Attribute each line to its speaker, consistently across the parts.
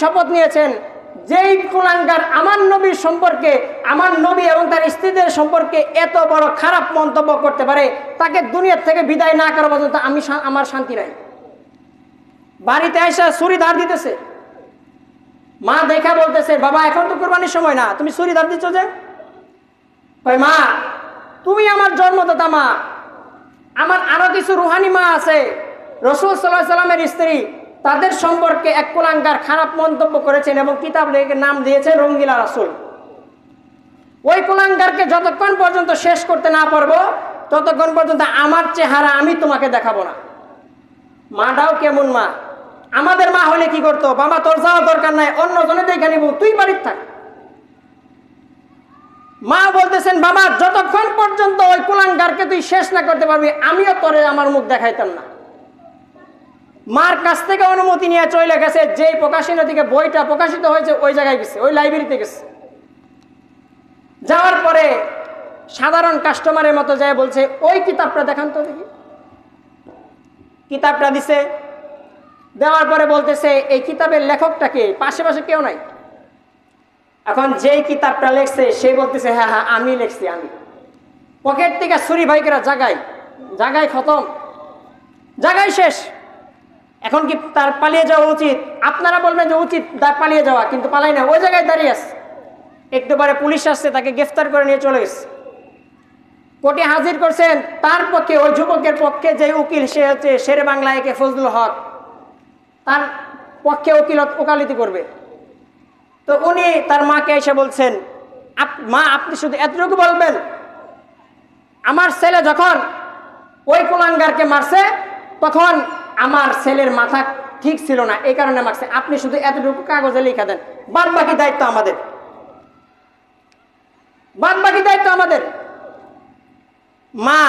Speaker 1: শপথ নিয়েছেন, যেই কুলাঙ্গার আমার নবীর সম্পর্কে, আমার নবী এবং তার স্ত্রীদের সম্পর্কে এত বড় খারাপ মন্তব্য করতে পারে, তাকে দুনিয়ার থেকে বিদায় না করা পর্যন্ত আমার শান্তি নাই। বাড়িতে এসে ছুরি ধার দিতেছে। মা দেখা বলতেছে, বাবা এখন তো কুরবানির সময় না, তুমি ছুরি ধার দিচ্ছ যে? কই মা, তুমি আমার জন্মদাতা মা, আমার আরো কিছু রুহানি মা আছে, রাসূল সাল্লাল্লাহু আলাইহি সাল্লামের স্ত্রী, তাদের সম্পর্কে এক কুলাঙ্গার খারাপ মন্তব্য করেছেন এবং কিতাব লিখে নাম দিয়েছেন রঙ্গিলা রাসূল। ওই কুলাঙ্গারকে যতক্ষণ পর্যন্ত শেষ করতে না পারবো ততক্ষণ পর্যন্ত আমার চেহারা আমি তোমাকে দেখাবো না। মাটাও কেমন মা! আমাদের মা হলে কি করতো, বাবা তোর যাওয়ার দরকার নাই, অন্য জনে দেখে নিব, তুই বাড়িতে থাক। মা বলতেছেন, বাবা যতক্ষণ পর্যন্ত ওই কুলাঙ্গারকে তুই শেষ না করতে পারবি আমিও তোরে আমার মুখ দেখাইতাম না। মার কাছ থেকে অনুমতি নিয়ে চলে গেছে, যেই প্রকাশনা থেকে বইটা প্রকাশিত হয়েছে ওই জায়গায় গেছে, ওই লাইব্রেরিতে গেছে। যাওয়ার পরে সাধারণ কাস্টমারের মতো যায় বলছে, ওই কিতাবটা দেখান তো দেখি। কিতাবটা দিছে, দেওয়ার পরে বলতেছে, এই কিতাবের লেখকটাকে? পাশে পাশে কেউ নাই। এখন যেই কিতাবটা লেখছে সে বলতেছে, হ্যাঁ হ্যাঁ আমি লিখছি, আমি। পকেট থেকে ছুরি ভাইকেরা জায়গায় জায়গায় খতম, জায়গায় শেষ। এখন কি তার পালিয়ে যাওয়া উচিত? আপনারা বলবেন যে উচিত তার পালিয়ে যাওয়া, কিন্তু পালাই না, ওই জায়গায় দাঁড়িয়ে আছে। একটু পরে পুলিশ আসছে, তাকে গ্রেফতার করে নিয়ে চলে গেছে। কোর্টে হাজির করছেন, তার পক্ষে, ওই যুবকের পক্ষে যে উকিল, সে হচ্ছে শেরে বাংলা একে ফজলুল হক, তার পক্ষে ওকালতি করবে। তো উনি তার মাকে এসে বলছেন, মা আপনি শুধু এতটুকু বলবেন, আমার ছেলে যখন ওই কুলাঙ্গারকে মারছে তখন আমার ছেলের মাথা ঠিক ছিল না, এই কারণে মারছে, আপনি শুধু এতটুকু কাগজে লিখে দেন, বাদ বাকি দায়িত্ব আমাদের, বাদ বাকি দায়িত্ব আমাদের। মা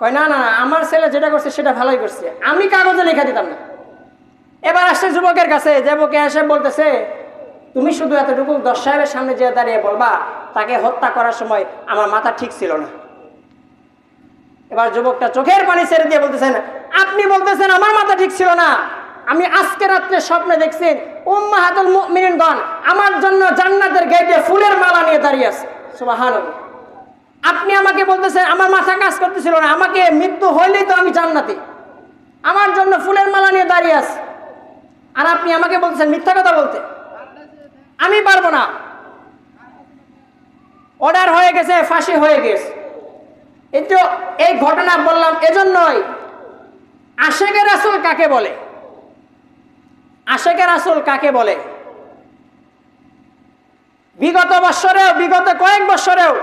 Speaker 1: কয়, না না না, আমার ছেলে যেটা করছে সেটা ভালোই করছে, আমি কাগজে লিখে দিতাম না। এবার আসছে যুবকের কাছে, যুবকে এসে বলতেছে, তুমি শুধু এতটুকু দশ সাহেবের সামনে যে দাঁড়িয়ে বলবা, তাকে হত্যা করার সময় আমার মাথা ঠিক ছিল না। এবার যুবকটা চোখের পানি ছেড়ে দিয়ে বলতেছেন, আপনি বলতেছেন আমার মাথা ঠিক ছিল না, আমি আজকে রাত্রে স্বপ্নে দেখছি উম্মাহাতুল মুমিনিনগণ আমার জন্য জান্নাতের গেটে ফুলের মালা নিয়ে দাঁড়িয়ে আছে। সুবহানাল্লাহ। আপনি আমাকে বলতেছেন আমার মাথা কাজ করতেছিল না, আমাকে মৃত্যু হইলেই তো আমি জান্নাতি, আমার জন্য ফুলের মালা নিয়ে দাঁড়িয়ে আছে, আর আপনি আমাকে বলতেছেন মিথ্যা কথা বলতে। আমি পারবো না, অর্ডার হয়ে গেছে, ফাঁসি হয়ে গেছে। এই ঘটনা বললাম এজন্যই, আশেকে রাসূল কাকে বলে? আশেকে রাসূল কাকে বলে? বিগত বৎসরেও, বিগত কয়েক বৎসরেও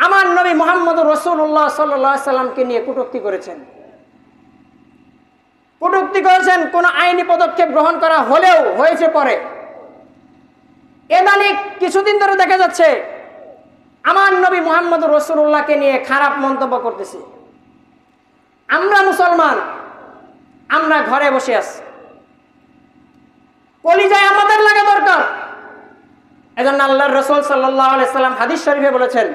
Speaker 1: আমার নবী মুহাম্মদুর রাসূলুল্লাহ সাল্লাল্লাহু আলাইহি সাল্লামকে নিয়ে কটূক্তি করেছেন, কটূক্তি করেছেন। কোন আইনি পদক্ষেপ গ্রহণ করা হলেও হয়েছে পরে। এদানিক কিছুদিন ধরে দেখা যাচ্ছে আমার নবী মুহাম্মদুর রাসূলুল্লাহকে নিয়ে খারাপ মন্তব্য করতেছে। আমরা মুসলমান, আমরা ঘরে বসে আছি, কলিজায় আমাদের লাগা দরকার। এজন্য আল্লাহর রাসূল সাল্লাল্লাহু আলাইহি সাল্লাম হাদিস শরীফে বলেছেন,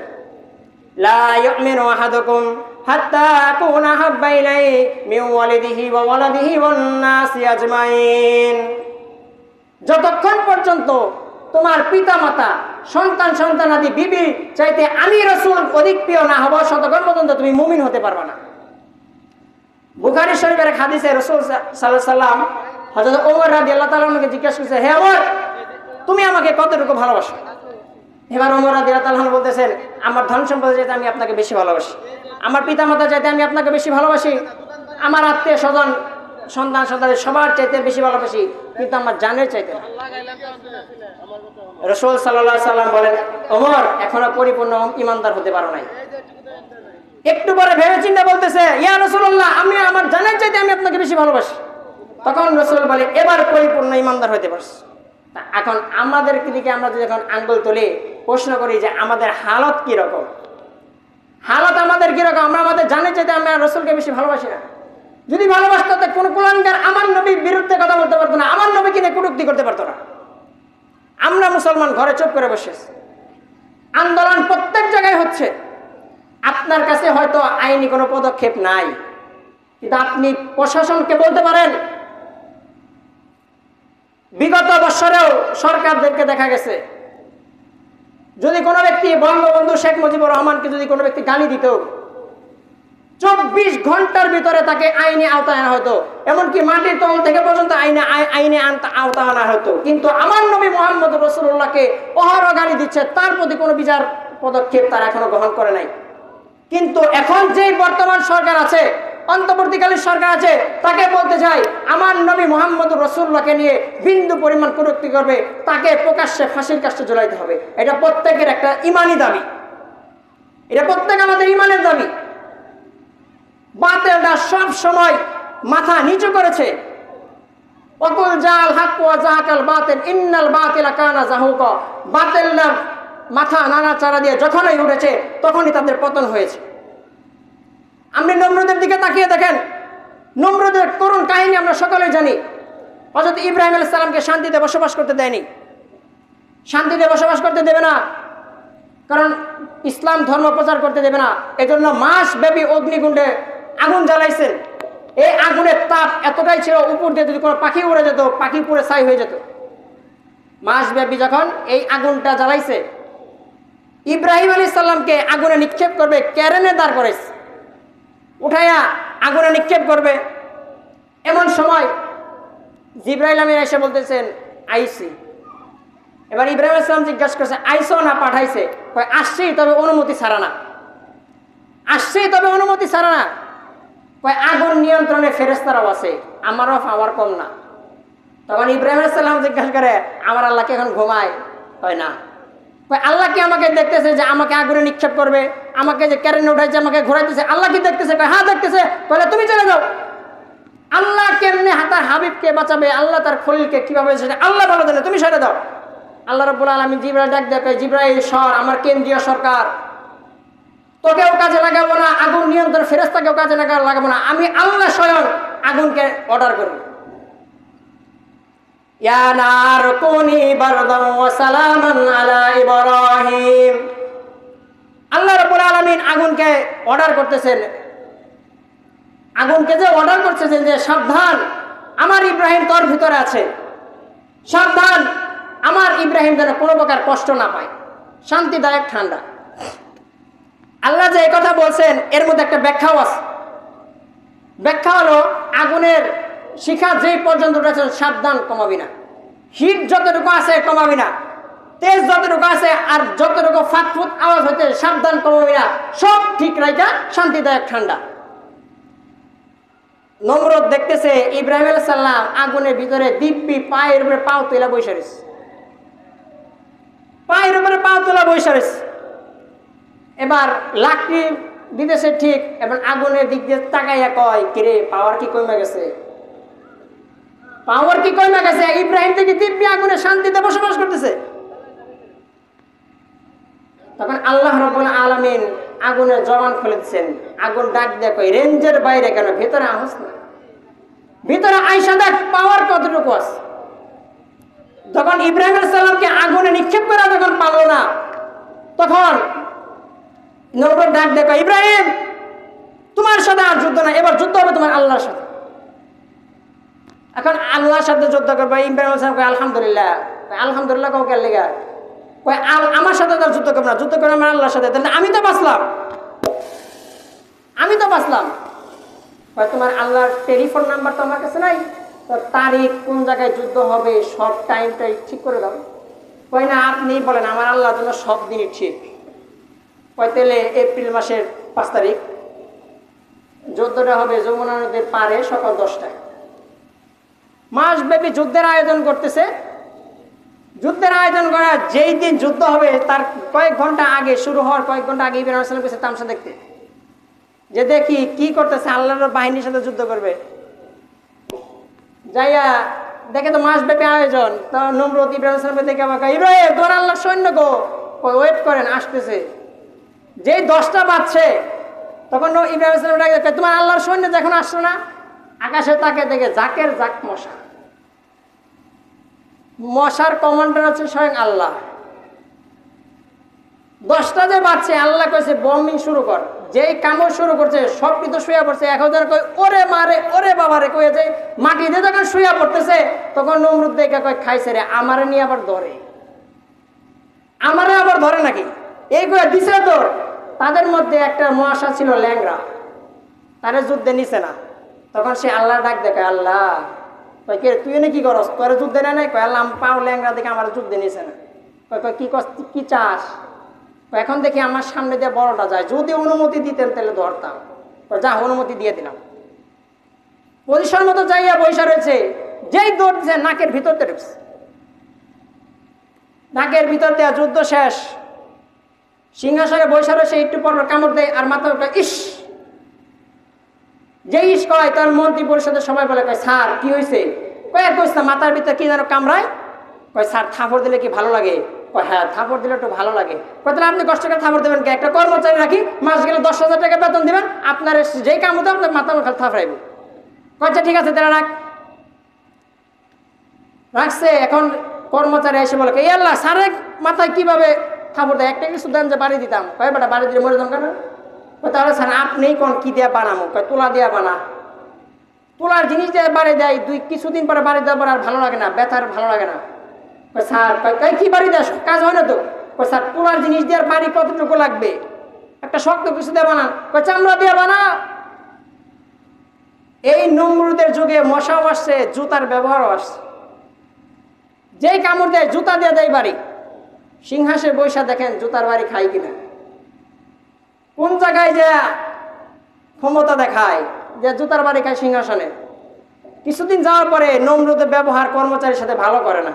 Speaker 1: লা ইউমিনু আহাদুকুম হাত্তা আকুনা হাব্বা ইলাইহি মিন ওয়ালিদিহি ওয়া ওয়ালাদিহি ওয়ান নাসি আজমাইন। যতক্ষণ পর্যন্ত তোমার পিতামাতা, সন্তান সন্তানাদি, বিবি চাইতে আমি রাসূল অধিক প্রিয় না হব, ততক্ষণ পর্যন্ত তুমি মুমিন হতে পারবে না। বুখারী শরীফের এক হাদিসে রাসূল সাল্লাল্লাহু আলাইহি সাল্লাম হযরত ওমর রাদিয়াল্লাহু তাআলা আনহুকে জিজ্ঞাসা করেছে, হে ওমর, তুমি আমাকে কতটুকু ভালোবাসো? এবার ওমর রাদিয়াল্লাহু তাআলা বলতেছেন, আমার ধন সম্পদ চাইতে আমি আপনাকে বেশি ভালোবাসি, আমার পিতামাতা চাইতে আমি আপনাকে বেশি ভালোবাসি, আমার আত্মীয় স্বজন, সন্তান সন্তানের সবার চাইতে বেশি ভালোবাসি, কিন্তু আমার জানের চাইতে না। রাসূল সাল্লাল্লাহু আলাইহি সাল্লাম বলেন, ওমর এখনো পরিপূর্ণ ঈমানদার হতে পারো নাই। একটু পরে ভেবে চিন্তা বলতেছে, ইয়া রাসূলুল্লাহ, আমি আমার জানের চাইতে আমি আপনাকে বেশি ভালোবাসি। তখন রাসূল বলে, এবার পরিপূর্ণ ঈমানদার হতে পারছ। এখন আমাদের দিকে আমরা যখন আঙ্গুল তুলে প্রশ্ন করি যে আমাদের হালত কি রকম, হালত আমাদের কি রকম, আমরা আমাদের জানের চাইতে আমরা রাসূলকে বেশি ভালোবাসি না। যদি ভালোবাসতো তো কোন কুলাঙ্গার আমার নবীর বিরুদ্ধে কথা বলতে পারতো না, আমার নবীকে নিয়ে কটূক্তি করতে পারতো না। আমরা মুসলমান ঘরে চুপ করে বসে আছি, আন্দোলন প্রত্যেক জায়গায় হচ্ছে। আপনার কাছে হয়তো আইনি কোনো পদক্ষেপ নাই, কিন্তু আপনি প্রশাসনকে বলতে পারেন বিগত বছরেও সরকারদেরকে দেখা গেছে যদি কোনো ব্যক্তি বঙ্গবন্ধু শেখ মুজিবুর রহমানকে যদি কোনো ব্যক্তি গালি দিত 24 ঘন্টার ভিতরে তাকে আইনে আওতায় আনা হতো, এমনকি মাটির তল থেকে পর্যন্ত আইনে আওতায় আনা হতো। কিন্তু আমার নবী মুহাম্মদ রাসূলুল্লাহকে অহরহ গালি দিচ্ছে, তার প্রতি কোনো বিচার পদক্ষেপ তারা এখনো গ্রহণ করে নাই। কিন্তু এখন যে বর্তমান সরকার আছে, অন্তর্বর্তীকালীন সরকার আছে, তাকে বলতে চাই আমার নবী মুহাম্মদ রাসূলুল্লাহকে নিয়ে বিন্দু পরিমাণ কটূক্তি করবে তাকে প্রকাশ্যে ফাঁসির কাষ্ঠে ঝুলাইতে হবে। এটা প্রত্যেকের একটা ইমানি দাবি, এটা প্রত্যেক আমাদের ইমানের দাবি। বাতিলটা সব সময় মাথা নিচু করেছে। ওয়াকুল জাল হক ওয়া যাহাকাল বাতিল ইন্নাল বাতিলা কানা যাহুকা। বাতিলরা মাথা নাড়াচাড়া দিয়ে যখনই উঠেছে তখনই তাদের পতন হয়েছে। আপনি নমরুদের দিকে তাকিয়ে দেখেন, নমরুদের করুণ কাহিনী আমরা সকলেই জানি। হযরত ইব্রাহিম আলাইহিস সালামকে শান্তিতে বসবাস করতে দেয়নি, শান্তিতে বসবাস করতে দেবে না, কারণ ইসলাম ধর্ম প্রচার করতে দেবে না। এজন্য মাস ব্যাপী অগ্নিকুণ্ডে আগুন জ্বালাইছেন। এই আগুনের তাপ এতটাই ছিল, উপর দিয়ে যদি কোনো পাখি উড়ে যেত, পাখি পুড়ে ছাই হয়ে যেত। মাস ব্যাপী যখন এই আগুনটা জ্বালাইছে, ইব্রাহিম আলাইহিস সালামকে আগুনে নিক্ষেপ করবে, ক্যারেনে দাঁড় করাইছে, উঠাইয়া আগুনে নিক্ষেপ করবে। এমন সময় জিবরাইল আমিন এসে বলতেছেন আইসি। এবার ইব্রাহিম আলাইহিস সালাম জিজ্ঞাসা করছে আইসো না পাঠাইছে? কয় আসছি, তবে অনুমতি ছাড়া না। আসছি তবে অনুমতি ছাড়া না। কয় আগুন নিয়ন্ত্রণে ফেরেশতারাও আছে, আমারও পাওয়ার কম না। তখন ইব্রাহিম আলাইহিস সালাম জিজ্ঞাসা করে আমার আল্লাহ কি এখন ঘুমায়? কয় না। কয় আল্লাহ কি আমাকে দেখতেছে যে আমাকে আগুনে নিক্ষেপ করবে, আমাকে যে ক্যারেনে উঠাইছে, আমাকে ঘোরাইতেছে, আল্লাহ কি দেখতেছে? কয় হ্যাঁ দেখতেছে। বলে তুমি চলে যাও। আল্লাহ কেমনে তার হাবিবকে বাঁচাবে, আল্লাহ তার খলিলকে কিভাবে আল্লাহ ভালো জানে, তুমি সরে দাও। আল্লাহ রাব্বুল আলামিন জিবরাইল ডাক দেয়, জিবরাইল সর, আমার কেন্দ্রীয় সরকার, তোকেও কাজে লাগাবো না, আগুন নিয়ন্ত্রণ ফেরেশতাকেও কাজে লাগাবো না, আমি আল্লাহ স্বয়ং আগুনকে অর্ডার করব। ইয়া নার কুনি বারদান ওয়া সালামান আলা ইব্রাহিম। আল্লাহ রাব্বুল আলামিন আগুনকে অর্ডার করতেছেন, আগুনকে যে অর্ডার করতেছেন যে সাবধান, আমার ইব্রাহিম তোর ভিতরে আছে, সাবধান, আমার ইব্রাহিম যেন কোনো প্রকার কষ্ট না পায়, শান্তিদায়ক ঠান্ডা। আল্লাহ যে কথা বলছেন এর মধ্যে একটা ব্যাখ্যাও আছে। ব্যাখ্যা হলো আগুনের শিখা যেই পর্যন্ত উঠেছে সাবধান, কমাবি না, হিট যতটুকু আছে কমাবি না, তেজ যতটুকু আছে আর যতটুকু ফাটফুট আওয়াজ হচ্ছে সাবধান, কমাবি না, সব ঠিক রাখা, শান্তিদায়ক ঠান্ডা। নমরুদ দেখতেছে ইব্রাহিম আলাইহিস সালাম আগুনের ভিতরে দিব্যি পায়ের উপরে পাও তোলা বসে রয়েছে, পায়ের উপরে পাও তোলা বসে রয়েছে। এবার লাকড়ি দিতেছে ঠিক, এবার আগুনের দিক দিয়ে তাকাইয়া কয় কিরে পাওয়ার কি কমে গেছে, পাওয়ার কি কমে গেছে? ইব্রাহিম থেকে দিব্যি আগুনে শান্তিতে বসবাস করতেছে। তখন আল্লাহ রাব্বুল আলামিন আগুনের জবান খুলে দিচ্ছেন। আগুন ডাক দিয়ে কয় রেঞ্জের বাইরে কেন, ভেতরে আহস না, ভিতরে আইসা দেখ পাওয়ার কতটুকু আছে। যখন ইব্রাহিম আলাইহিস সালামকে আগুনে নিক্ষেপ করা যখন পারল না, তখন নমরুদ ডাক দিয়ে কয় ইব্রাহিম তোমার সাথে আর যুদ্ধ না, এবার যুদ্ধ হবে তোমার আল্লাহর সাথে। এখন আল্লাহর সাথে যুদ্ধ করবে। ইব্রাহিম আলাইহিস সালাম কয় আলহামদুলিল্লাহ। আলহামদুলিল্লাহ কাউকে লেগা কয় আমার সাথে তার যুদ্ধ করবে না, যুদ্ধ করবে আমার আল্লাহর সাথে। তাহলে আমি তো বাঁচলাম, আমি তো বাঁচলাম। কয় তোমার আল্লাহর টেলিফোন নাম্বার তো আমার কাছে নাই, তো তারিখ কোন জায়গায় যুদ্ধ হবে সব টাইমটাই ঠিক করে দাও। কয় না আপনি বলেন, আমার আল্লাহর জন্য সব দিনই ঠিক। কয় তাহলে এপ্রিল মাসের 5 তারিখ যুদ্ধটা হবে যমুনা নদীর পাড়ে সকাল 10টায়। মাসব্যাপী যুদ্ধের আয়োজন করতেছে। যুদ্ধের আয়োজন করা যেই দিন যুদ্ধ হবে তার কয়েক ঘন্টা আগে, শুরু হওয়ার কয়েক ঘন্টা আগে ইব্রাহিম আলাইহিস সালাম গেছে তামসা দেখতে, যে দেখি কি করতেছে, আল্লাহর বাহিনীর সাথে যুদ্ধ করবে। যাইয়া দেখে তো মাসব্যাপী আয়োজন। তো নমরুদ ইব্রাহিম আলাইহিস সালামকে দেখে আমাকে ইব্রাহিম তোমার আল্লাহর সৈন্য গো, ওয়েট করেন আসতেছে। যেই 10টা বাজছে তখন ইব্রাহিম আলাইহিস সালাম ডাকে তোমার আল্লাহর সৈন্য এখন আসছো না? আকাশে তাকে দেখে জাকের জাক মশা, মশার কমান্ডার হচ্ছে স্বয়ং আল্লাহ। 10টা যে বাচ্চা আল্লাহ কইছে বম্বিং শুরু কর, যেই কামড় শুরু করছে সব কিন্তু শুয়ে পড়ছে। 1000 কয় ওরে মারে ওরে বাবারে কয়ে যে মাটিতে যখন শুয়ে পড়তেছে তখন নমরুদ দেখে কয় খাইছে রে, আমারে নিয়ে আবার ধরে, আমারে আবার ধরে নাকি এই কয়ে দিছে তোর। তাদের মধ্যে একটা মহাশা ছিল ল্যাংরা, তারে যুদ্ধে নিছে না। তখন সে আল্লাহ ডাক দেখে, আল্লাহ কয় কে তুই এনে কি করস, তোরে যুদ্ধে নেয় নাই? কয় আল্লাহ আমি পাও ল্যাংরা দেখে আমার যুদ্ধে নিছে না। কয় কি কস কি চাস? এখন দেখি আমার সামনে দিয়ে বড়টা যায়, যদি অনুমতি দিতেন তাহলে ধরতাম। যা অনুমতি দিয়ে দিলাম। পজিশন মতো যাইয়া বৈশা রয়েছে, যেই দৌড় দিচ্ছে নাকের ভিতর দিয়ে ঢুকছে, নাকের ভিতর দেওয়া যুদ্ধ শেষ। সিংহাসনে বৈশা রয়েছে, একটু পর কামড় দেয় আর মাথা ওটা ইস, যে ইস কয় তার মন্ত্রী পরিষদের সবাই বলে কয় স্যার কি হয়েছে? কয় কইস না মাথার ভিতরে কি যেন কামড়ায়। কয় স্যার থাপড় দিলে কি ভালো লাগে? কয় হ্যাঁ থাপড় দিলে একটু ভালো লাগে। কয় তাহলে আপনি কষ্ট করে থাপড় দেবেন কে? একটা কর্মচারী রাখি, মাস গেলে 10,000 টাকা বেতন দিবেন, আপনার যেই কাম হতো আপনার মাথা খালি থাপড়াইব। কয়টা ঠিক আছে তারা রাখ, রাখছে। এখন কর্মচারী এসে বলে এই আল্লাহ স্যারের মাথায় কিভাবে থাপড় দেয়, একটা কিছু দেন যে বাড়ি দিতাম। কয় বেটা বাড়ি দিলে মরে যান কেন? তাহলে স্যার আপনি কোন কি দিয়ে বানাবো? কয় তুলা দিয়া বানা। তুলার জিনিস দিয়ে বাড়ি দেয়, কিছুদিন পরে বাড়ি দেওয়ার পর আর ভালো লাগে না, ব্যথার ভালো লাগে না। স্যার কয় কি বাড়ি দেয়, কাজ হয় না তো? কয় স্যার তুলার জিনিস দিয়ে বাড়ি কতটুকু লাগবে, একটা শক্ত কিছু দিয়ে বানান। কয় চামড়া দিয়ে বানা। এই নমরুদের যুগে মশাও আসছে, জুতার ব্যবহারও আসছে। যেই কামড় দেয় জুতা দিয়ে দেয় বাড়ি। সিংহাসে বৈশা দেখেন জুতার বাড়ি খাই কিনা, কোন জায়গায় যে ক্ষমতা দেখায় যে জুতার বাড়ি খায় সিংহাসনে। কিছুদিন যাওয়ার পরে নমরুদের ব্যবহার কর্মচারীর সাথে ভালো করে না,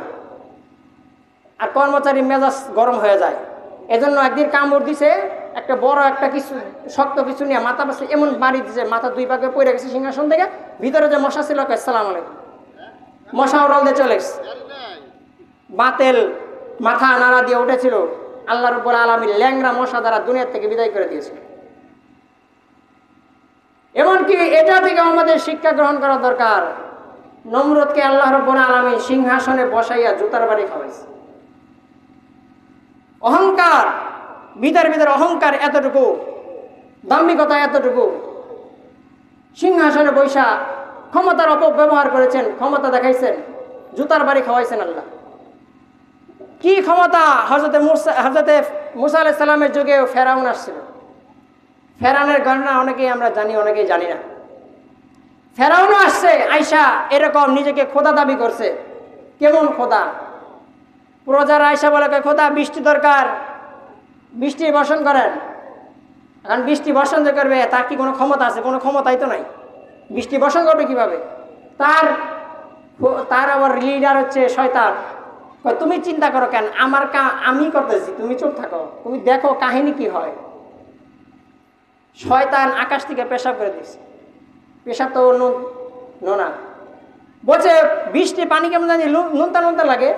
Speaker 1: আর কর্মচারী মেজাজ গরম হয়ে যায়। এজন্য একদিন কামড় দিছে, একটা বড় একটা কিছু শক্ত কিছু নিয়ে মাথা পাশে এমন বাড়ি দিছে, মাথা দুই ভাগে পড়ে গেছে সিংহাসন থেকে। ভিতরে যে মশা ছিল আসসালাম আলাইকুম, মশা উড়াল দিয়ে চলে গেছে। বাতেল মাথা নাড়া দিয়ে উঠেছিল, আল্লাহ রাব্বুল আলামিন ল্যাংরা মশা দ্বারা দুনিয়া থেকে বিদায় করে দিয়েছিল। এমনকি এটা থেকে আমাদের শিক্ষা গ্রহণ করা দরকার। নমরুদকে আল্লাহ রাব্বুল আলামিন সিংহাসনে বসাইয়া জুতার বাড়ি খাওয়াইছে। অহংকার, ভিতর অহংকার এতটুকু, দাম্ভিকতা এতটুকু। সিংহাসনে বৈশা ক্ষমতার অপব্যবহার করেছেন, ক্ষমতা দেখাইছেন, জুতার বাড়ি খাওয়াইছেন আল্লাহ। কি ক্ষমতা! হজরতে মুসা আলাইহিস সালামের যুগে ফেরাউন আসছিল। ফেরাউনের ঘটনা অনেকেই আমরা জানি, অনেকেই জানি না। ফেরাউনও আসছে, আয়সা এরকম নিজেকে খোদা দাবি করছে। কেমন খোদা? প্রজার আয়সা বলে খোদা বৃষ্টি দরকার, বৃষ্টি বর্ষণ করেন। এখন বৃষ্টি বর্ষণ যে করবে তার কি কোনো ক্ষমতা আছে? কোনো ক্ষমতাই তো নাই। বৃষ্টি বর্ষণ করবে কিভাবে? তার আবার লিডার হচ্ছে শয়তান। তুমি চিন্তা করো কেন, আমার আমি করতেছি, তুমি চুপ থাকো, তুমি দেখো কাহিনী কি হয়। শয়তান আকাশ থেকে পেশাব করে দিচ্ছে। পেশাব তো নোনা, বলছে বৃষ্টি পানি কেমন জানি নুনতা নুনতা লাগে।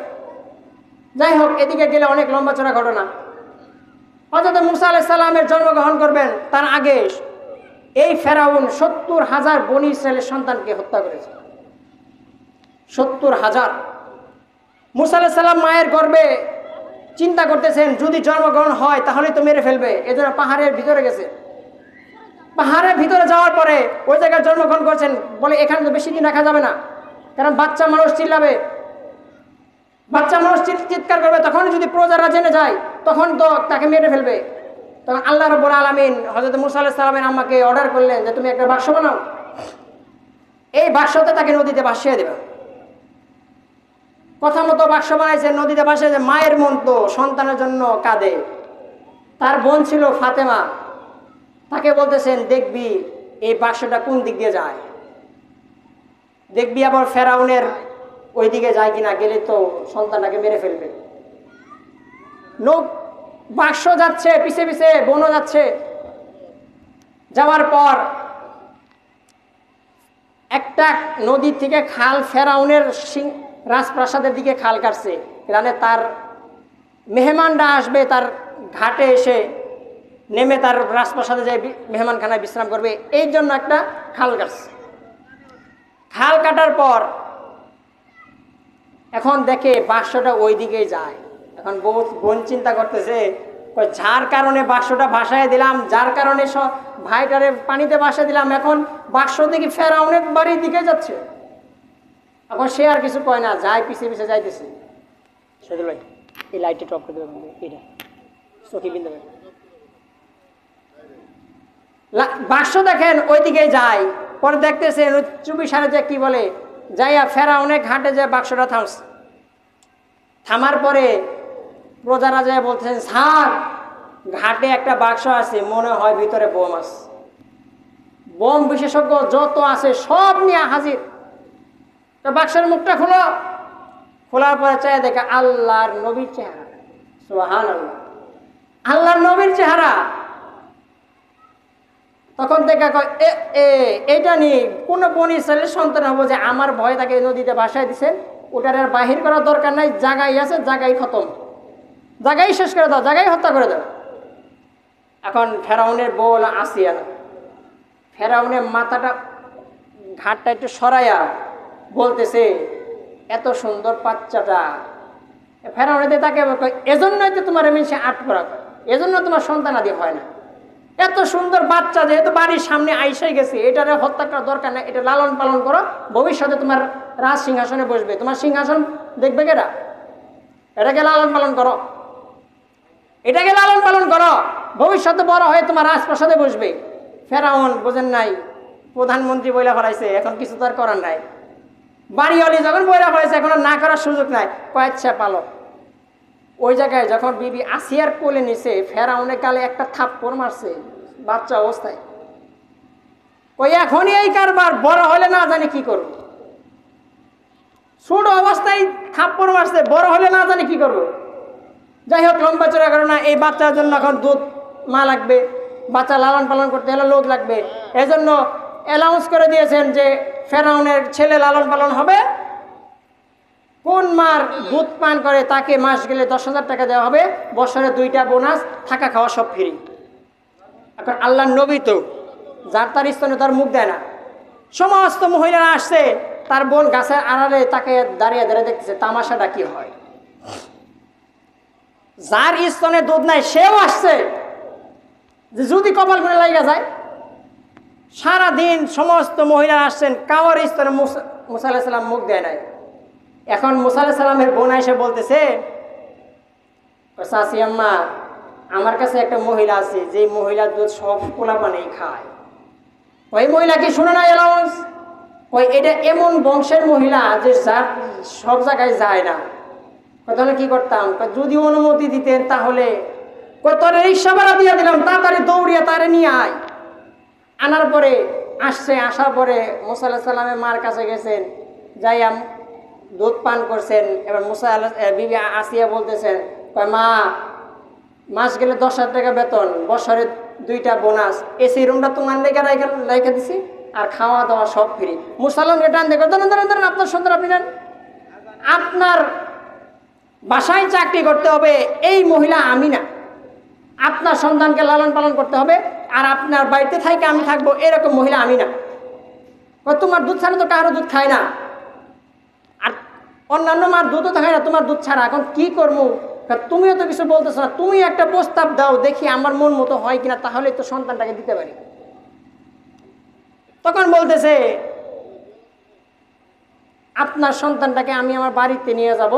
Speaker 1: যাই হোক, এদিকে গেলে অনেক লম্বা চড়া ঘটনা। হযরত মুসা আলাইহিস সালামের জন্মগ্রহণ করবেন তার আগে এই ফেরাউন 70,000 বনী ইসরায়েলের সন্তানকে হত্যা করেছে। 70,000। মুসা আলাইহিস সালাম মায়ের গর্ভে চিন্তা করতেছেন যদি জন্মগ্রহণ হয় তাহলে তো মেরে ফেলবে, এজন্য পাহাড়ের ভিতরে গেছে। পাহাড়ের ভিতরে যাওয়ার পরে ওই জায়গায় জন্মগ্রহণ করছেন। বলে এখানে তো বেশি দিন রাখা যাবে না, কারণ বাচ্চা মানুষ চিল্লাবে, বাচ্চা মানুষ চিৎকার করবে, তখন যদি প্রজারা জেনে যায় তখন তো তাকে মেরে ফেলবে। তখন আল্লাহ রাব্বুল আলামিন হযরত মুসা আলাইহিস সালামের আম্মাকে অর্ডার করলেন যে তুমি একটা বাক্স বানাও, এই বাক্সতে তাকে নদীতে ভাসিয়ে দেবে। কথা মতো বাক্স বানাইছে, নদীতে ভাসিয়ে। মায়ের মন তো সন্তানের জন্য কাঁদে। তার বোন ছিল ফাতেমা, তাকে বলতেছেন দেখবি এই বাক্সটা কোন দিক দিয়ে যায়, দেখবি আবার ফেরাউনের ওই দিকে যায় কিনা, গেলে তো সন্তানটাকে মেরে ফেলবে। বাক্স যাচ্ছে পিছে পিছে, বোনও যাচ্ছে। যাওয়ার পর একটা নদী থেকে খাল, ফেরাউনের রাজপ্রাসাদের দিকে খাল কাটছে, মানে তার মেহমানরা আসবে, তার ঘাটে এসে নেমে তার রাজপ্রাসাদে যায় মেহমানখানায় বিশ্রাম করবে, এই জন্য একটা খাল কাটছে। খাল কাটার পর এখন দেখে বাক্সটা ওই দিকেই যায়। এখন বোন চিন্তা করতেছে যার কারণে বাক্সটা ভাসায় দিলাম, যার কারণে সব ভাইটারে পানিতে ভাসা দিলাম, এখন বাক্স দেখি ফেরাউনের বাড়ির দিকে যাচ্ছে। এখন সে আর কিছু কয় না, যায় পিছিয়ে পিছিয়ে যাইতেছে। সেদুল ভাই এই লাইটটা টপ করে দেবেন, এটা চোখে বিন্দু বাক্স দেখেন ওইদিকে যায়। পরে দেখতেছেন চুপি সারে যে কি বলে যাইয়া ফেরাউনের ঘাটে যে বাক্সটা থামছে। থামার পরে প্রজারা যায় বলতেছেন, স্যার ঘাটে একটা বাক্স আছে, মনে হয় ভিতরে বোম আছে। বোম বিশেষজ্ঞ যত আছে সব নিয়ে হাজির। তো বাক্সের মুখটা খোলো। খোলার পরে চাই দেখে আল্লাহর নবীর চেহারা। সুবহানাল্লাহ, আল্লাহর নবীর চেহারা। তখন থেকে এইটা নিয়ে কোনো বনি ইসরাইলের সন্তান হবো যে আমার ভয় তাকে নদীতে ভাসায় দিছেন, ওটার আর বাহির করার দরকার নাই। জায়গায় আছে, জায়গায় খতম, জায়গায় শেষ করে দাও, জায়গায় হত্যা করে দাও। এখন ফেরাউনের বউ আসিয়া, ফেরাউনের মাথাটা ঘাটটা একটু সরাইয়া বলতেছে, এত সুন্দর বাচ্চাটা। ফেরাউনেতে তাকে এজন্যই তো তোমার এমনি আট করা, এজন্য তোমার সন্তান আদি হয় না। এত সুন্দর বাচ্চা যেহেতু বাড়ির সামনে আইসাই গেছে, এটার হত্যা করার দরকার নাই, এটা লালন পালন করো, ভবিষ্যতে তোমার রাজ সিংহাসনে বসবে, তোমার সিংহাসন দেখবে কেরা, এটাকে লালন পালন করো, এটাকে লালন পালন করো, ভবিষ্যতে বড় হয়ে তোমার রাজপ্রাসাদে বসবে। ফেরাউন বোঝেন নাই, প্রধানমন্ত্রী বইলা ফেলাইছে, এখন কিছু তো আর করার নাই। বাড়িওয়ালি যখন বইলা ফেলাইছে, এখন আর না করার সুযোগ নাই, কয়েকটা পালো। ওই জায়গায় যখন বিবি আসিয়ার কোলে নিছে, ফেরাউনের গালে একটা থাপ্পড় মারছে বাচ্চা অবস্থায়। ওই এখনই এই কারবার, বড় হলে না জানি কি করবো। ছোট অবস্থায় থাপ্পড় মারছে, বড় হলে না জানি কি করবো। যাই হোক, লম্বা চড়া করে না, এই বাচ্চার জন্য এখন দুধ মা লাগবে, বাচ্চা লালন পালন করতে হলে লোক লাগবে। এজন্য অ্যানাউন্স করে দিয়েছেন যে ফেরাউনের ছেলে লালন পালন হবে, কোন মার দুধ পান করে তাকে মাস গেলে 10,000 টাকা দেওয়া হবে, বছরে 2টা বোনাস, থাকা খাওয়া সব ফ্রি। এখন আল্লাহর নবী তো যার তার স্তনে তার মুখ দেয় না। সমস্ত মহিলারা আসছে, তার বোন গাছের আড়ালে তাকে দাঁড়িয়ে দাঁড়িয়ে দেখতেছে তামাশাটা কি হয়। যার স্তনে দুধ নাই সেও আসছে যে যদি কপাল করে লাগিয়ে যায়। সারাদিন সমস্ত মহিলা আসছেন, কাওয়ার স্তনে মুসা আলাইহিস সালাম মুখ দেয় নাই। এখন মুসা আলাইহিস সালামের বোন এসে বলতেছে, চাচি আম্মা, আমার কাছে একটা মহিলা আছে, যে মহিলার দুধ সব পোলা পানেই খায়। ওই মহিলা কি শুনে না এলাউন্স? ওই এটা এমন বংশের মহিলা যে যার সব জায়গায় যায় না। তাহলে কি করতাম? যদি অনুমতি দিতেন তাহলে তোর রিক্সা ভাড়া দিয়ে দিলাম, তাড়াতাড়ি দৌড়িয়ে তারে নিয়ে আয়। আনার পরে আসছে, আসার পরে মুসা আলাইহিস সালামের মার কাছে গেছেন, যাইয়া দুধ পান করছেন। এবার বিবি আসিয়া বলতেছেন, মা মাস গেলে 10,000 টাকা বেতন, বছরে 2টা বোনাস, এসি রুমটা তোমার লেগে রেখে দিছি, আর খাওয়া দাওয়া সব ফ্রি। মুসালাম রিটার্ন দেখো, ধরেন আপনার সন্তান আপনি নেন, আপনার বাসায় চাকরি করতে হবে এই মহিলা আমি না, আপনার সন্তানকে লালন পালন করতে হবে, আর আপনার বাড়িতে থাইকে আমি থাকবো এরকম মহিলা আমি না। তোমার দুধ ছাড়া তো কারো দুধ খায় না, আর অন্যান্য মার দুধও খায় না, তোমার দুধ ছাড়া এখন কি করবো? তুমিও তো কিছু বলতেছো না, তুমি একটা প্রস্তাব দাও দেখি আমার মন মতো হয় কিনা, তাহলে তো সন্তানটাকে দিতে পারি। তখন বলতেছে, আপনার সন্তানটাকে আমি আমার বাড়িতে নিয়ে যাব,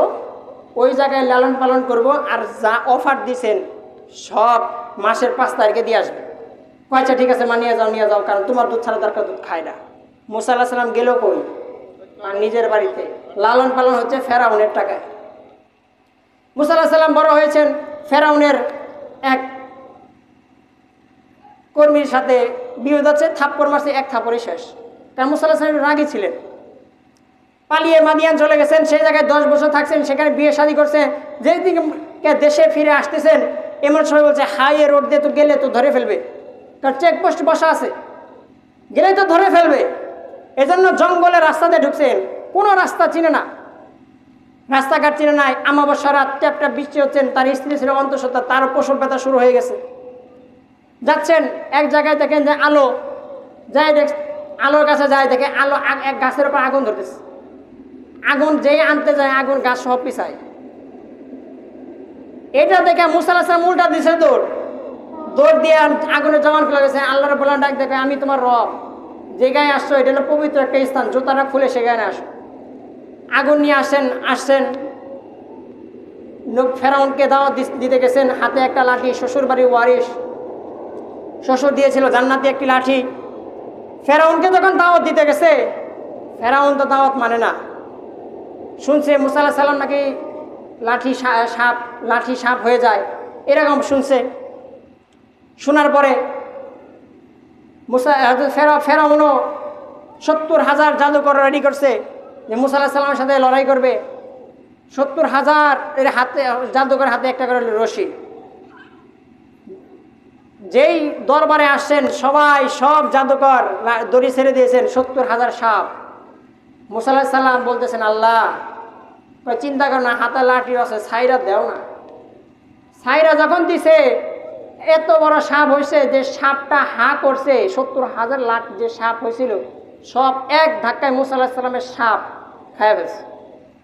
Speaker 1: ওই জায়গায় লালন পালন করব, আর যা অফার দিছেন সব মাসের 5 তারিখে দিয়ে আসবে। আচ্ছা ঠিক আছে মা, নিয়ে যাও, কারণ তোমার দুধ ছাড়া দরকার দুধ খায় না। মুসা আলাইহিস সালাম গেল কই? আর নিজের বাড়িতে লালন পালন হচ্ছে ফেরাউনের টাকায়। মুসা আলাইহিস সালাম বড় হয়েছেন, ফেরাউনের এক কর্মীর সাথে বিরোধ আছে, থাপ্পড় মারছে, এক থাপ্পড়ই শেষ। কারণ মুসা আলাইহিস সালাম রাগী ছিলেন, পালিয়ে মাদিয়ান চলে গেছেন, সেই জায়গায় 10 বছর থাকছেন, সেখানে বিয়ে শাদী করছেন। যেই দিকে দেশে ফিরে আসতেছেন, এমন সময় বলছে হাইওয়ে রোড দিয়ে তো গেলে তো ধরে ফেলবে, কারণ চেকপোস্ট বসা আছে, গেলে তো ধরে ফেলবে। এজন্য জঙ্গলের রাস্তাতে ঢুকছেন, কোনো রাস্তা চিনে না, রাস্তাঘাট চিনে নাই। আমাবস্যা রাত, ট্যাপ বৃষ্টি হচ্ছেন, তার স্ত্রী ছিল অন্তঃসত্ত্বা, তারও প্রসব ব্যথা শুরু হয়ে গেছে। যাচ্ছেন, এক জায়গায় দেখেন যে আলো, যাই দেখ আলোর কাছে যায়, দেখে আলো এক গাছের উপর আগুন ধরতেছে। আগুন যেই আনতে যায়, আগুন গাছ সব পিছায়। এটা দেখে মুসা আলাইহিস সালাম উল্টা দিছে দৌড়, দৌড় দিয়ে আগুনে জমান খুলে গেছে। আল্লাহ রাব্বুল আলামিন ডাক দেখে, আমি তোমার রব, যে গায়ে আসছো এটা হলো পবিত্র একটা স্থান, জুতাটা খুলে সে গায়ে আসো। আগুন নিয়ে আসছেন ফেরাউনকে দাওয়াত দিতে গেছেন, হাতে একটা লাঠি, শ্বশুর বাড়ির ওয়ারিশ, শ্বশুর দিয়েছিল জান্নাতি একটি লাঠি। ফেরাউনকে যখন দাওয়াত দিতে গেছে, ফেরাউন তো দাওয়াত মানে না, শুনছে মুসা আলাইহিস সালাম নাকি লাঠি সাপ হয়ে যায়, এরকম শুনছে। শোনার পরে ফেরাউনও 70,000 জাদুকর রেডি করছে যে মুসা আলাইহিস সালামের সাথে লড়াই করবে। 70,000 এর হাতে, জাদুকর হাতে একটা করে রশি। যেই দরবারে আসছেন সব জাদুকর দড়ি ছেড়ে দিয়েছেন, 70,000 সাপ। মুসা আলাইহিস সালাম বলতেছেন, আল্লাহ চিন্তা কর না, হাতে লাঠি আছে, ছাইরা দেও না। ছাইরা যখন দিছে, এত বড় সাপ হয়েছে যে সাপটা হা করছে। 70,000 লাঠি যে সাপ হয়েছিল সব এক ধাক্কায় মুসা আলাইহিস সালামের সাপ খায় ফেলছে।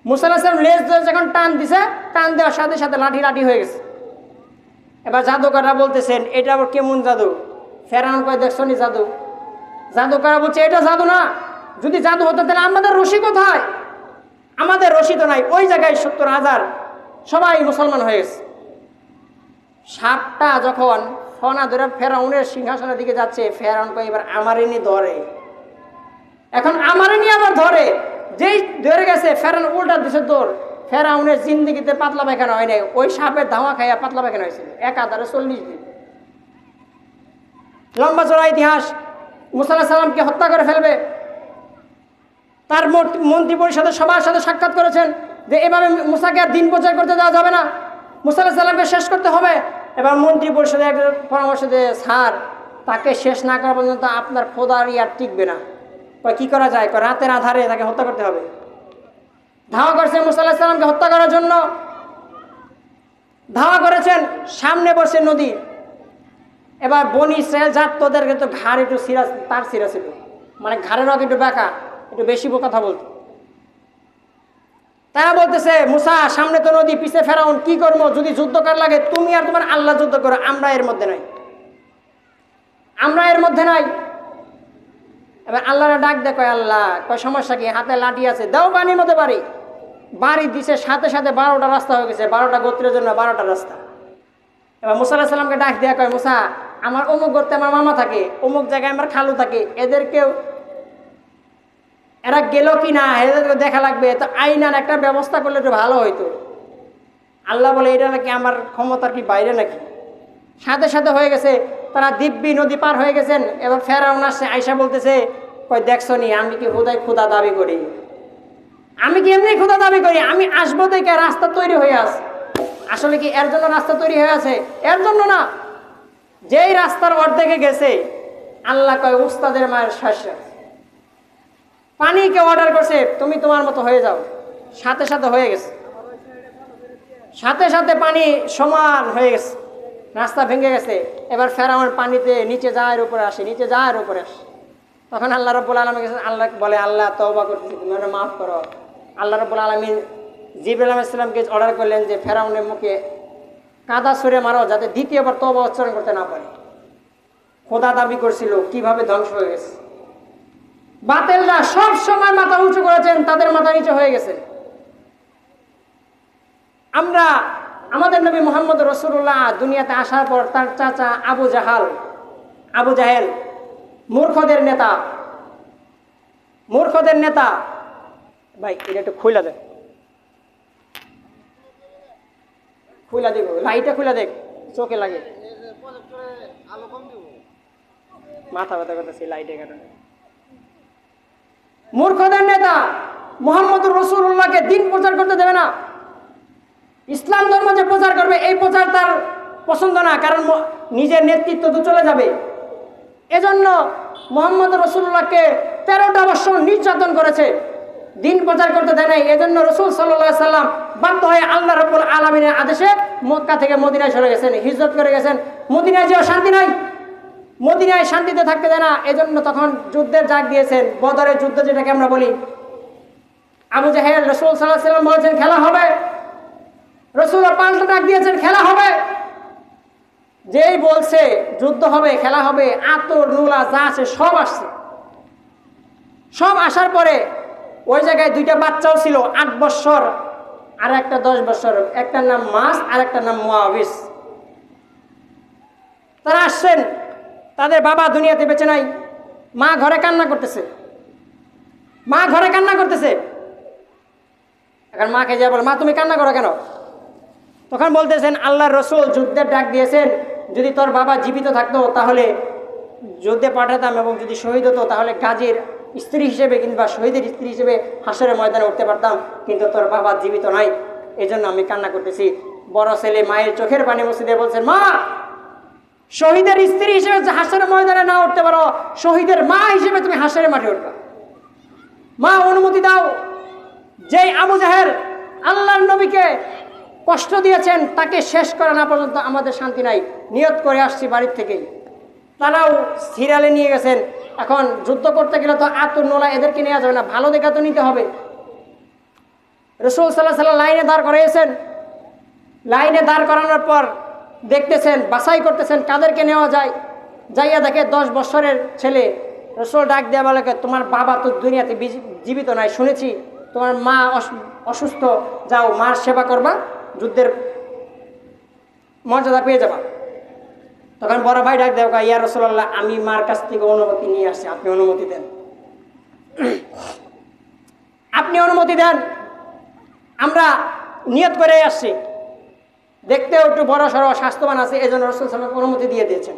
Speaker 1: মুসা আলাইহিস সালাম লেজ ধরে যখন টান দিছে, টান দেওয়ার সাথে সাথে লাঠি হয়ে গেছে। এবার জাদুকররা বলতেছেন, এটা আবার কেমন জাদু? ফেরাউন কয়, দেখছো নি জাদু? জাদুকররা বলছে, এটা জাদু না, যদি জাদু হতো তাহলে আমাদের রশি কোথায়? আমাদের রশি তো নাই। ওই জায়গায় 70,000 সবাই মুসলমান হয়ে গেছে। সাপটা যখন ফনা ধরে ফেরাউনের সিংহাসনের দিকে যাচ্ছে, ফেরাউন কয়, এবার আমারে নিয়ে ধরে, এখন আমারে নিয়ে আবার ধরে। যেই ধরে গেছে, ফেরাউন উল্টা দিছে দৌড়। ফেরাউনের জিন্দিগিতে পাতলা পায়খানা হয় নাই, ওই সাপের ধাওয়া খাইয়া পাতলা পায়খানা হয়েছিল একাধারে 40 দিন। লম্বা চড়া ইতিহাস। মুসা আলাইহিস সালামকে হত্যা করে ফেলবে। তার মন্ত্রী পরিষদের সবার সাথে সাক্ষাৎ করেছেন যে এভাবে মুসাকে আর দিন প্রচার করতে দেওয়া যাবে না, মুসা আলাইহিস সালামকে শেষ করতে হবে। এবার মন্ত্রী পরিষদে একটা পরামর্শ দিয়ে, স্যার তাকে শেষ না করা পর্যন্ত আপনার খোদারি আর টিকবে না। কি করা যায়? রাতের আধারে তাকে হত্যা করতে হবে। ধাওয়া করছে মুসা আলাইহিস সালামকে হত্যা করার জন্য, ধাওয়া করেছেন। সামনে বসে নদী। এবার বনি ইসরায়েল জাত, তোদের কিন্তু ঘাড় একটু তার সিরা ছিল, মানে ঘাড়ের রক একটু বাঁকা, একটু বেশি কথা বলতো। তারা বলতেছে, মুসা সামনে তো নদী, পিছে ফেরাউন, কি করবো? যদি যুদ্ধ করার লাগে তুমি আর তোমার আল্লাহ যুদ্ধ করো, আমরা এর মধ্যে নাই। এবার আল্লাহরা ডাক দেয়, কয় আল্লাহ, কয় সমস্যা কি? হাতে লাঠি আছে, দাও পানির মধ্যে বাড়ি দিছে, সাথে সাথে 12টা রাস্তা হয়ে গেছে, 12টা গোত্রের জন্য 12টা রাস্তা। এবার মুসা আলাইহিস সালামকে ডাক দেয়া কয়, মুসা আমার অমুক গোত্রে আমার মামা থাকে, অমুক জায়গায় আমার খালু থাকে, এরা গেল কি না এদেরকে দেখা লাগবে, তো আইনার একটা ব্যবস্থা করলে একটু ভালো হইতো। আল্লাহ বলে, এটা নাকি আমার ক্ষমতার কি বাইরে নাকি? সাথে সাথে হয়ে গেছে। তারা দিব্যি নদী পার হয়ে গেছেন। এবার ফেরাউন আসছে, আয়সা বলতেছে, কয় দেখছো নি আমি কি খোদা দাবি করি? আমি কি এমনি খোদা দাবি করি? আমি আসবো দেখে রাস্তা তৈরি হয়ে আছে। আসলে কি এর জন্য রাস্তা তৈরি হয়ে আছে? এর জন্য না। যেই রাস্তার অর্ধেকে গেছে, আল্লাহ কয় উস্তাদের মায়ের শাসা, পানিকে অর্ডার করছে, তুমি তোমার মতো হয়ে যাও। সাথে সাথে হয়ে গেছে, সাথে সাথে পানি সমান হয়ে গেছে, রাস্তা ভেঙে গেছে। এবার ফেরাউন পানিতে নিচে যাওয়ার উপরে আসে। তখন আল্লাহ রাব্বুল আলামিন আল্লাহ বলে, আল্লাহ তওবা করতেছি, তুমি ওটা মাফ করো। আল্লাহ রাব্বুল আলামিন জিবরাইল আলাইহিস সালামকে অর্ডার করলেন যে ফেরাউনের মুখে কাদা ছুঁড়ে মারো, যাতে দ্বিতীয়বার তওবা উচ্চারণ করতে না পারে। খোদা দাবি করছিল, কিভাবে ধ্বংস হয়ে গেছে। বাতিলরা সব সময় মাথা উঁচু করেছেন, তাদের মাথা নিচু হয়ে গেছে। আমাদের নবী মুহাম্মদ রাসূলুল্লাহ দুনিয়াতে আসার পর তার চাচা আবু জাহেল মূর্খদের নেতা। ভাই এটা একটু খুইলা দেখ, লাইটটা খুলে দেখ, চোখে লাগে, মাথা ব্যথা করতেছে লাইটের কারণে। মূর্খদের নেতা মুহাম্মদুর রাসূলুল্লাহকে দিন প্রচার করতে দেবে না। ইসলাম ধর্ম যে প্রচার করবে, এই প্রচার তার পছন্দ না, কারণ নিজের নেতৃত্ব তো চলে যাবে। এজন্য মুহাম্মদ রাসূলুল্লাহকে 13টা বছর নির্যাতন করেছে, দিন প্রচার করতে দেয় নাই। এজন্য রাসূল সাল্লাল্লাহু আলাইহি সাল্লাম বাধ্য হয়ে আল্লাহ রাব্বুল আলামিনের আদেশে মক্কা থেকে মদিনায় চলে গেছেন, হিজরত করে গেছেন। মদিনায় যেও শান্তি নাই, মদিনায় শান্তিতে থাকতে দেয় না। এজন্য তখন যুদ্ধের ডাক দিয়েছেন, বদরের যুদ্ধ যেটাকে আমরা বলি। আবু জাহেল রাসূল সাল্লাল্লাহু আলাইহি সাল্লাম বলেছেন খেলা হবে, রাসূল আবার পাল্টা ডাক দিয়েছেন, খেলা হবে। যেই বলছে যুদ্ধ হবে, খেলা হবে, আতর নুলা যা আছে সব আসছে। সব আসার পরে ওই জায়গায় দুইটা বাচ্চাও ছিল, 8 বৎসর আর একটা 10 বৎসর, একটার নাম মাস আর একটার নাম মুআবিস। তারা আসছেন, তাদের বাবা দুনিয়াতে বেঁচে নাই, মা ঘরে কান্না করতেছে, মা ঘরে কান্না করতেছে। এখন মাকে যা বলে, মা তুমি কান্না করো কেন? তখন বলতেছেন আল্লাহর রসুল যুদ্ধের ডাক দিয়েছেন, যদি তোর বাবা জীবিত থাকতো তাহলে যুদ্ধে পাঠাতাম, এবং যদি শহীদ হতো তাহলে গাজীর স্ত্রী হিসেবে কিংবা শহীদের স্ত্রী হিসেবে হাসরের ময়দানে উঠতে পারতাম, কিন্তু তোর বাবা জীবিত নাই, এই জন্য আমি কান্না করতেছি। বড় ছেলে মায়ের চোখের পানি মুছে দিয়ে বলছেন, মা শহীদের স্ত্রী হিসেবে হাসরের ময়দানে না উঠতে পারো, শহীদের মা হিসেবে তুমি হাসরের মাঠে উঠবা। মা অনুমতি দাও। যেই আবু জাহেল আল্লাহর নবীকে কষ্ট দিয়েছেন, তাকে শেষ করা না পর্যন্ত আমাদের শান্তি নাই, নিয়ত করে আসছি বাড়ির থেকেই। তারাও সিরিয়ালে নিয়ে গেছেন। এখন যুদ্ধ করতে গেলে তো আতর নোলা এদেরকে নেওয়া যাবে না, ভালো দেখা তো নিতে হবে। রাসূল সাল্লাল্লাহু আলাইহি ওয়াসাল্লাম লাইনে দাঁড় করিয়েছেন। লাইনে দাঁড় করানোর পর দেখতেছেন, বাছাই করতেছেন কাদেরকে নেওয়া যায়। যাইয়া দেখে 10 বছরের ছেলে। রাসূল ডাক দেয়া বলে, তোমার বাবা তো দুনিয়াতে জীবিত নাই, শুনেছি তোমার মা অসুস্থ, যাও মার সেবা করবা, যুদ্ধের মর্যাদা পেয়ে যাবা। তখন বড় ভাই ডাক দেওয়া, ইয়া রাসূলুল্লাহ আমি মার কাছ থেকে অনুমতি নিয়ে আসছি, আপনি অনুমতি দেন, আপনি অনুমতি দেন, আমরা নিয়ত করে আসছি। দেখতেও একটু বড় সড়ো স্বাস্থ্যবান আছে, এই জন্য রাসূল সাল্লাল্লাহু আলাইহি ওয়াসাল্লাম অনুমতি দিয়ে দিয়েছেন।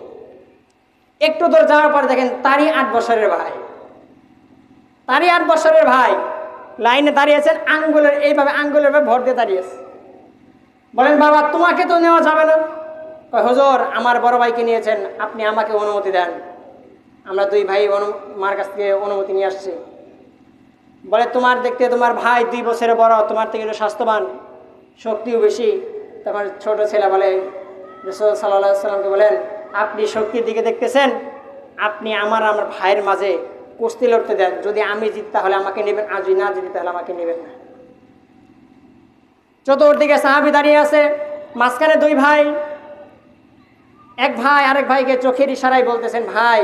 Speaker 1: একটু দূর যাওয়ার পর দেখেন তারই 8 বছরের ভাই, তারই 8 বছরের ভাই লাইনে দাঁড়িয়েছেন, আঙ্গুলের এইভাবে আঙ্গুলের ভর দিয়ে দাঁড়িয়েছে। বলেন বাবা তোমাকে তো নেওয়া যাবে না। হুজুর আমার বড় ভাইকে নিয়েছেন, আপনি আমাকে অনুমতি দেন, আমরা 2 ভাই মার কাছ থেকে অনুমতি নিয়ে আসছি। বলে তোমার দেখতে তোমার ভাই 2 বছরের বড়, তোমার থেকে একটু স্বাস্থ্যবান, শক্তিও বেশি। তখন ছোট ছেলে বলে, রাসূল সাল্লাল্লাহু আলাইহি ওয়াসাল্লামকে বলেন, আপনি শক্তির দিকে দেখতেছেন, আপনি আমার ভাইয়ের মাঝে কুস্তি লড়তে দেন, যদি আমি জিত তাহলে আমাকে নেবেন, আর যদি না জিতি তাহলে আমাকে নেবেন না। চতুর্দিকে সাহাবী দাঁড়িয়ে আছে, মাঝখানে 2 ভাই। এক ভাই আরেক ভাইকে চোখের ইশারায় বলতেছেন, ভাই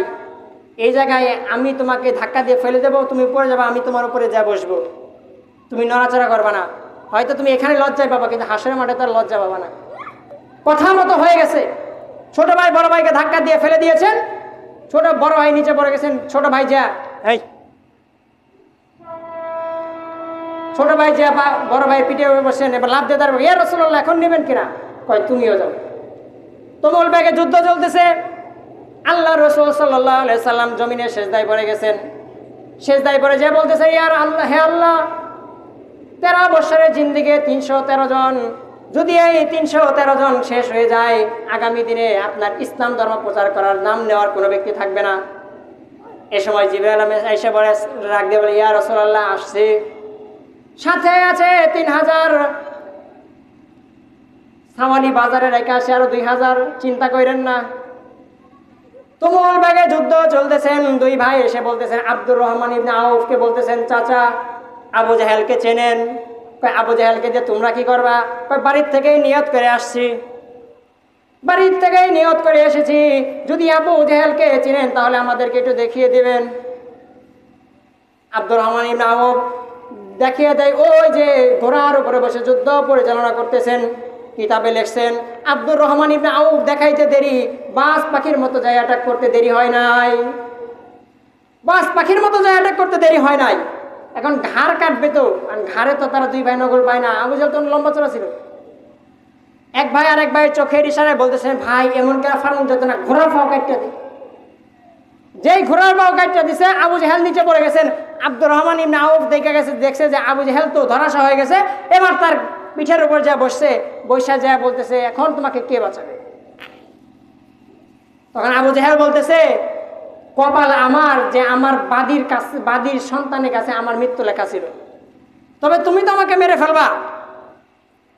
Speaker 1: এই জায়গায় আমি তোমাকে ধাক্কা দিয়ে ফেলে দেবো, তুমি উপরে যাবে, আমি তোমার উপরে যা বসবো, তুমি নড়াচড়া করবা না, হয়তো তুমি এখানে লজ্জায় পাবা, কিন্তু হাসরের মাঠে তার লজ্জা পাবা না। কথা মতো হয়ে গেছে। ছোট ভাই বড় ভাইকে ধাক্কা দিয়ে ফেলে দিয়েছেন, বড় ভাই নিচে পড়ে গেছেন। ছোট ভাই যা বড় ভাই পিঠে বসেন, এবার লাভ দিয়ে দাঁড়াবো, ইয়া রাসূলুল্লাহ এখন নেবেন কিনা? কয় তুমিও যাও। তুমুল বেগে যুদ্ধ চলতেছে। আল্লাহ রাসূল সাল্লাল্লাহু আলাইহি সাল্লাম জমিনে সেজদায় পড়ে গেছেন। সেজদায় পড়ে যে বলতেছে, ইয়ার আল্লাহ, হে আল্লাহ 13 বছরের জিন্দেগি 313 জন, যদি এই 313 জন শেষ হয়ে যায়, আগামী দিনে আপনার ইসলাম ধর্ম প্রচার করার নাম নেওয়ার কোনো ব্যক্তি থাকবে না। এ সময় জিবরাইল এসে বলে, রাগ দিয়ে বলে, ইয়া রাসূলুল্লাহ আসছে, সাথে আছে 3000 সাওয়ালি বাজারে রেখে আসে, আরো 2000, চিন্তা করেন না। তুমুল বেগে যুদ্ধ চলতেছেন। 2 ভাই এসে বলতেছেন, আব্দুর রহমান ইবনে আউফকে বলতেছেন, চাচা আবু জাহেলকে চেনেন? কয় আবু জাহেলকে দিয়ে তোমরা কি করবা? কয় বাড়ির থেকেই নিয়ত করে আসছি, বাড়ির থেকেই নিয়ত করে এসেছি, যদি আবু জাহেলকে চিনেন তাহলে আমাদেরকে একটু দেখিয়ে দিবেন। আব্দুর রহমান ইবনে আউফ দেখিয়ে দেয়, ওই যে ঘোড়ার উপরে বসে যুদ্ধ পরিচালনা করতেছেন, কিতাবে লিখছেন আব্দুর রহমান ইবনে আউফ দেখাইতে দেরি, বাস পাখির মতো যায় অ্যাটাক করতে দেরি হয় নাই, বাস পাখির মতো যায় অ্যাটাক করতে দেরি হয় নাই। এখন ঘাড় কাটবে তো, ঘাড়ে তো তারা 2 ভাই নগর পায় না। আবু জাহেল তো লম্বা চড়া ছিল। এক ভাই আরেক ভাইয়ের চোখের ইশারায় বলতেছেন, ভাই এমন করে ফারুন যেত না, ঘোড়ার পাও কাটতে দিই। যেই ঘোড়ার পাও কাটতে দিছে, আবু জাহেল নিচে পড়ে গেছেন। আব্দুর রহমান ইবনে আউফ দেখছে যে আবু জাহেল তো ধরাশা হয়ে গেছে, এবার তার পিঠের উপর যা বসছে, বৈশা যা বলতেছে, এখন তোমাকে কে বাঁচাবে? তখন আবু জাহেল বলতেছে, কপাল আমার যে আমার বাদীর সন্তানের কাছে আমার মৃত্যু লেখা ছিল, তবে তুমি তো আমাকে মেরে ফেলবা,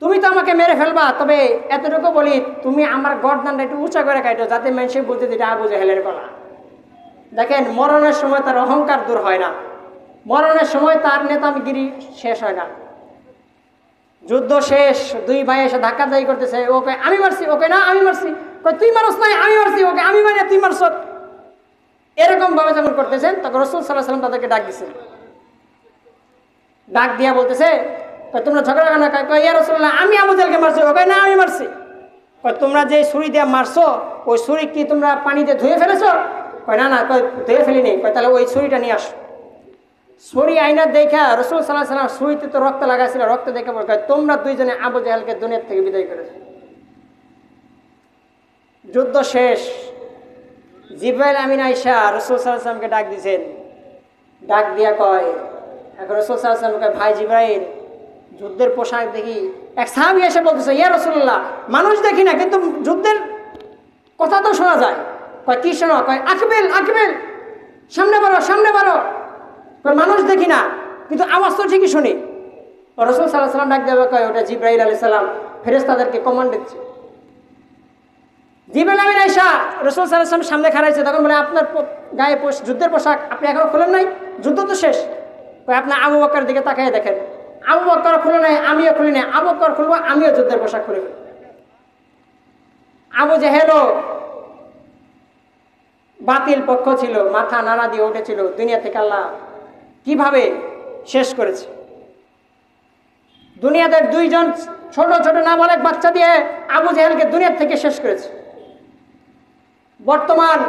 Speaker 1: তুমি তো আমাকে মেরে ফেলবা। তবে এতটুকু বলি, তুমি আমার গর্দানটা একটু উঁচা করে কাটো, যাতে মানুষ বুঝতে যেটা আবু জাহেলের গলা। দেখেন মরণের সময় তার অহংকার দূর হয় না, মরণের সময় তার নেতাগিরি শেষ হয় না। যুদ্ধ শেষ, দুই ভাই এসে ধাক্কাধাক্কি করতেছে, ওকে আমি মারছি, ওকে না আমি মারছি, কই তুই মারস নাই আমি মারছি, ওকে আমি মারি তুই মারছ। এরকম ভাবে যখন করতেছেন তখন রাসূল সাল্লাল্লাহু আলাইহি ওয়াসাল্লাম তাদেরকে ডাক দিচ্ছেন। ডাক দিয়া বলতেছে, তোমরা ঝগড়া কেন? কয় ইয়া রাসূলুল্লাহ আমি আবু জাহলকে মারছি, ওকে না আমি মারছি। কয় তোমরা যে ছুরি দিয়ে মারছো ওই ছুরি কি তোমরা পানিতে ধুয়ে ফেলেছো? কয় না না, কয় ধুয়ে ফেলিনি। কয় তাহলে ওই ছুরিটা নিয়ে আসো। ছুরি আইনা দেখা রাসূল সাল্লাল্লাহু আলাইহি ওয়াসাল্লাম ছুরিতে তো রক্ত লাগাইছিল, রক্ত দেখে বলে তোমরা দুইজনে আবু জাহলকে দুনিয়ার থেকে বিদায় করেছো। যুদ্ধ শেষ, জিবরাইল আমিন আয়েশা রাসূল সাল্লাল্লাহু আলাইহি ওয়াসাল্লামকে ডাক দিয়েছেন। ডাক দিয়া কয়, এখন রাসূল সাল্লাল্লাহু আলাইহি ওয়াসাল্লাম কয় ভাই জিবরাইল, যুদ্ধের পোশাক দেখি। এক সাহাবী এসে বলতেছে, ইয়া রাসূলুল্লাহ মানুষ দেখি না কিন্তু যুদ্ধের কথা তো শোনা যায়। কয় কি শোনো? কয় আকবিল আকবিল, সামনে বাড়ো সামনে বাড়ো। কয় মানুষ দেখি না কিন্তু আওয়াজ তো ঠিকই শুনি। রাসূল সাল্লাল্লাহু আলাইহি ওয়াসাল্লাম ডাক দেবে, কয় ওটা জিবরাইল আলাইহিস সালাম ফেরেশতাদেরকে কমান্ড দিচ্ছে। জিবরাইল আমিন আয়েশা রাসূল সাল্লাল্লাহু আলাইহি ওয়াসাল্লাম সামনে খাড়াইছে, তখন বলে আপনার গায়ে যুদ্ধের পোশাক আপনি এখনো খোলেন নাই, যুদ্ধ তো শেষ। কয় আপনার আবু বকরের দিকে তাকিয়ে দেখেন, আবু বকর খুলে নাই আমিও খুলি নাই, আবু বকর খুলবো আমিও যুদ্ধের পোশাক খুলে ফেলব। আবু জেহেলও বাতিল পক্ষ ছিল, মাথা নাড়া দিয়ে উঠেছিল, দুনিয়া থেকে আল্লাহ কিভাবে শেষ করেছে। দুনিয়াতে দুইজন ছোট ছোট নাবালক বাচ্চা দিয়ে আবু জেহেলকে দুনিয়ার থেকে শেষ করেছে। বর্তমান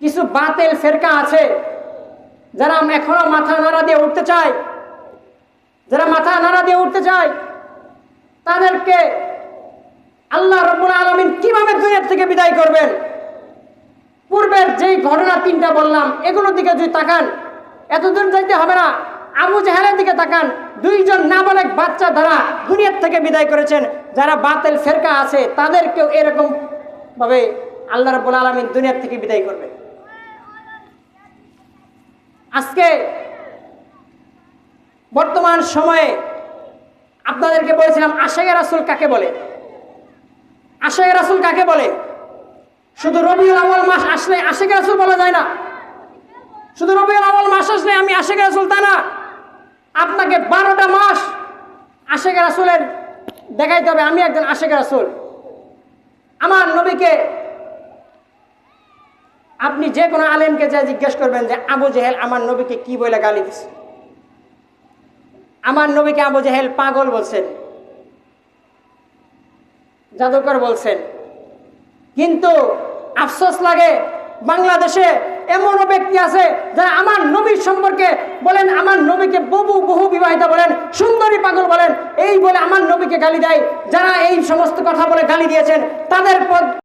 Speaker 1: কিছু বাতিল ফেরকা আছে যারা এখনো মাথা নাড়া দিয়ে উঠতে চায়, যারা মাথা নাড়া দিয়ে উঠতে চায় তাদেরকে আল্লাহ রাব্বুল আলামিন কিভাবে দুনিয়া থেকে বিদায় করবেন। পূর্বের যেই ঘটনা তিনটা বললাম এগুলোর দিকে যদি তাকান, এতদূর যাইতে হবে না, আবু জেহেলের দিকে তাকান, দুইজন নাবালক বাচ্চা দ্বারা দুনিয়ার থেকে বিদায় করেছেন। যারা বাতিল ফেরকা আছে তাদেরকেও এরকম ভাবে আল্লাহ রাব্বুল আলামিন দুনিয়ার থেকে বিদায় করবেন। আজকে বর্তমান সময়ে আপনাদেরকে বলেছিলাম আশিকে রাসূল কাকে বলে। আশিকে রাসূল কাকে বলে? শুধু রবিউল আউয়াল মাস আসলে আশিকে রাসূল বলা যায় না। শুধু রবিউল আউয়াল মাস আসলে আমি আশিকে রাসূল তা না। আপনাকে 12টা মাস আশিকে রাসূলের দেখাইতে হবে আমি একজন আশিকে রাসূল। আমার নবীকে আপনি যে কোনো আলেমকে যা জিজ্ঞেস করবেন যে আবু জেহেল আমার নবীকে কি বলে গালি দিছে, আমার নবীকে আবু জেহেল পাগল বলছেন, জাদুকর বলছেন। কিন্তু আফসোস লাগে বাংলাদেশে এমনও ব্যক্তি আছে যারা আমার নবীর সম্পর্কে বলেন, আমার নবীকে বহু বিবাহিতা বলেন, সুন্দরী পাগল বলেন, এই বলে আমার নবীকে গালি দেয়। যারা এই সমস্ত কথা বলে গালি দিয়েছেন তাদের